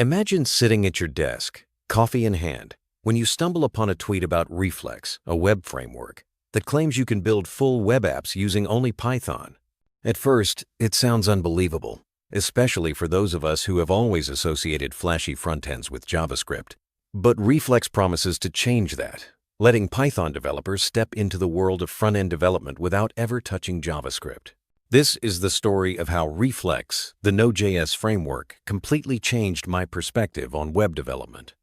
Imagine sitting at your desk, coffee in hand, when you stumble upon a tweet about Reflex, a web framework that claims you can build full web apps using only Python. At first, it sounds unbelievable, especially for those of us who have always associated flashy front-ends with JavaScript. But Reflex promises to change that, letting Python developers step into the world of front-end development without ever touching JavaScript. This is the story of how Reflex, the Node.js framework, completely changed my perspective on web development.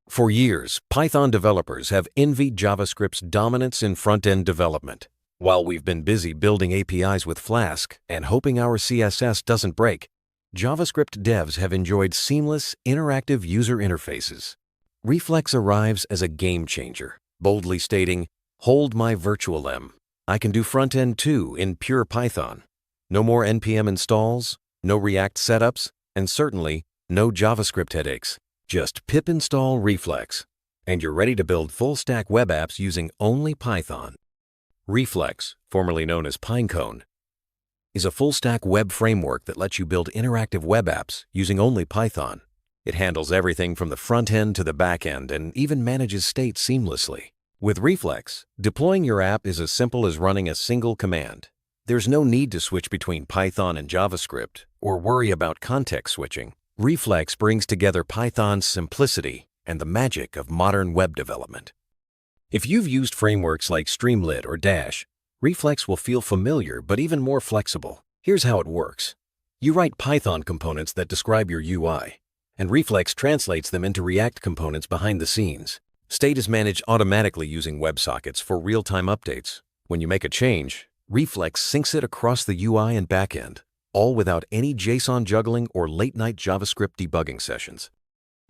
For years, Python developers have envied JavaScript's dominance in front-end development. While we've been busy building APIs with Flask and hoping our CSS doesn't break, JavaScript devs have enjoyed seamless, interactive user interfaces. Reflex arrives as a game changer, boldly stating, "Hold my virtual M. I can do front-end too in pure Python. No more NPM installs, no React setups, and certainly no JavaScript headaches. Just pip install Reflex, and you're ready to build full-stack web apps using only Python." Reflex, formerly known as Pinecone, is a full-stack web framework that lets you build interactive web apps using only Python. It handles everything from the front end to the back end and even manages state seamlessly. With Reflex, deploying your app is as simple as running a single command. There's no need to switch between Python and JavaScript or worry about context switching. Reflex brings together Python's simplicity and the magic of modern web development. If you've used frameworks like Streamlit or Dash, Reflex will feel familiar but even more flexible. Here's how it works. You write Python components that describe your UI, and Reflex translates them into React components behind the scenes. State is managed automatically using WebSockets for real-time updates. When you make a change, Reflex syncs it across the UI and backend, all without any JSON juggling or late-night JavaScript debugging sessions.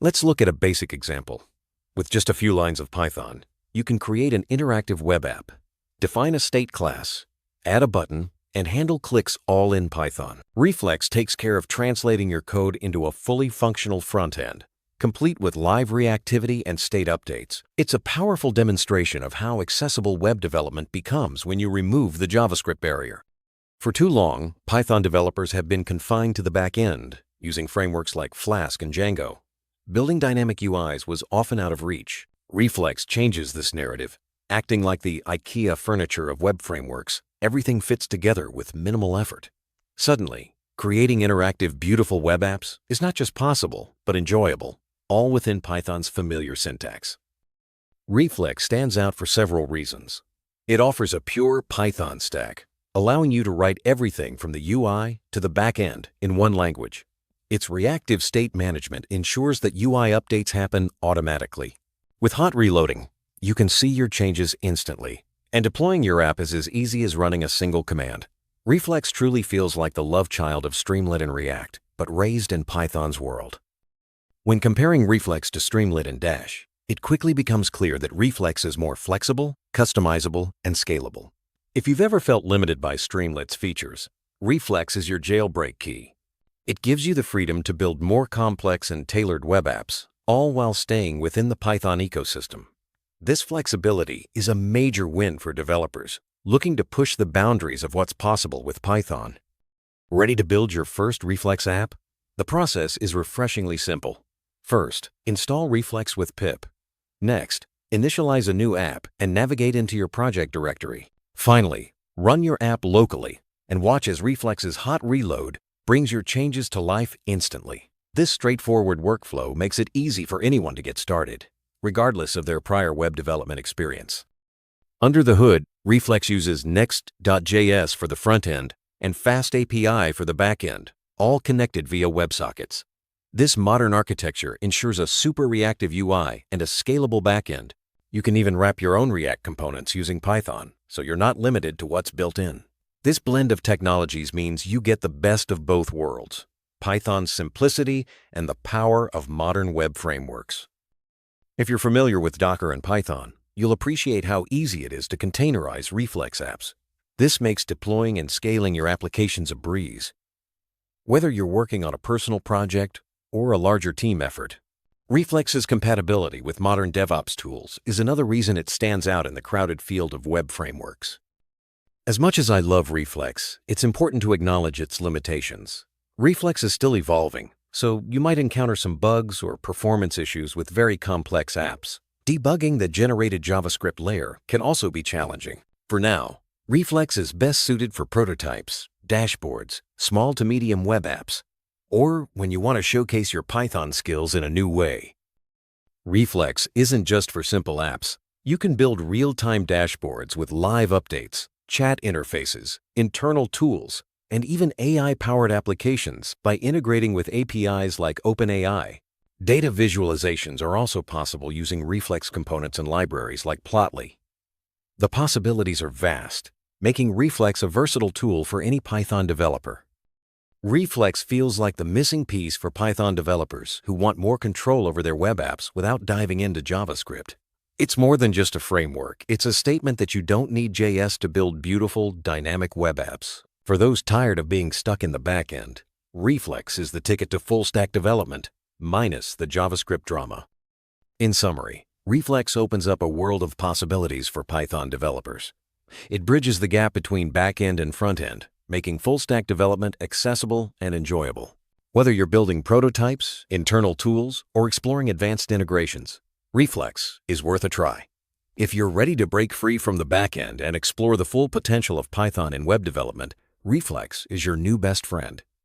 Let's look at a basic example. With just a few lines of Python, you can create an interactive web app, define a state class, add a button, and handle clicks all in Python. Reflex takes care of translating your code into a fully functional front end, complete with live reactivity and state updates. It's a powerful demonstration of how accessible web development becomes when you remove the JavaScript barrier. For too long, Python developers have been confined to the back end, using frameworks like Flask and Django. Building dynamic UIs was often out of reach. Reflex changes this narrative. Acting like the IKEA furniture of web frameworks, everything fits together with minimal effort. Suddenly, creating interactive, beautiful web apps is not just possible, but enjoyable, all within Python's familiar syntax. Reflex stands out for several reasons. It offers a pure Python stack, allowing you to write everything from the UI to the back end in one language. Its reactive state management ensures that UI updates happen automatically. With hot reloading, you can see your changes instantly, and deploying your app is as easy as running a single command. Reflex truly feels like the love child of Streamlit and React, but raised in Python's world. When comparing Reflex to Streamlit and Dash, it quickly becomes clear that Reflex is more flexible, customizable, and scalable. If you've ever felt limited by Streamlit's features, Reflex is your jailbreak key. It gives you the freedom to build more complex and tailored web apps, all while staying within the Python ecosystem. This flexibility is a major win for developers looking to push the boundaries of what's possible with Python. Ready to build your first Reflex app? The process is refreshingly simple. First, install Reflex with pip. Next, initialize a new app and navigate into your project directory. Finally, run your app locally and watch as Reflex's hot reload brings your changes to life instantly. This straightforward workflow makes it easy for anyone to get started, regardless of their prior web development experience. Under the hood, Reflex uses Next.js for the front end and FastAPI for the back end, all connected via WebSockets. This modern architecture ensures a super reactive UI and a scalable backend. You can even wrap your own React components using Python, so you're not limited to what's built in. This blend of technologies means you get the best of both worlds: Python's simplicity and the power of modern web frameworks. If you're familiar with Docker and Python, you'll appreciate how easy it is to containerize Reflex apps. This makes deploying and scaling your applications a breeze. Whether you're working on a personal project or a larger team effort, Reflex's compatibility with modern DevOps tools is another reason it stands out in the crowded field of web frameworks. As much as I love Reflex, it's important to acknowledge its limitations. Reflex is still evolving, so you might encounter some bugs or performance issues with very complex apps. Debugging the generated JavaScript layer can also be challenging. For now, Reflex is best suited for prototypes, dashboards, small to medium web apps, or when you want to showcase your Python skills in a new way. Reflex isn't just for simple apps. You can build real-time dashboards with live updates, chat interfaces, internal tools, and even AI-powered applications by integrating with APIs like OpenAI. Data visualizations are also possible using Reflex components and libraries like Plotly. The possibilities are vast, making Reflex a versatile tool for any Python developer. Reflex feels like the missing piece for Python developers who want more control over their web apps without diving into JavaScript. It's more than just a framework. It's a statement that you don't need JS to build beautiful, dynamic web apps. For those tired of being stuck in the back end, Reflex is the ticket to full-stack development, minus the JavaScript drama. In summary, Reflex opens up a world of possibilities for Python developers. It bridges the gap between back-end and front-end, making full-stack development accessible and enjoyable. Whether you're building prototypes, internal tools, or exploring advanced integrations, Reflex is worth a try. If you're ready to break free from the back-end and explore the full potential of Python in web development, Reflex is your new best friend.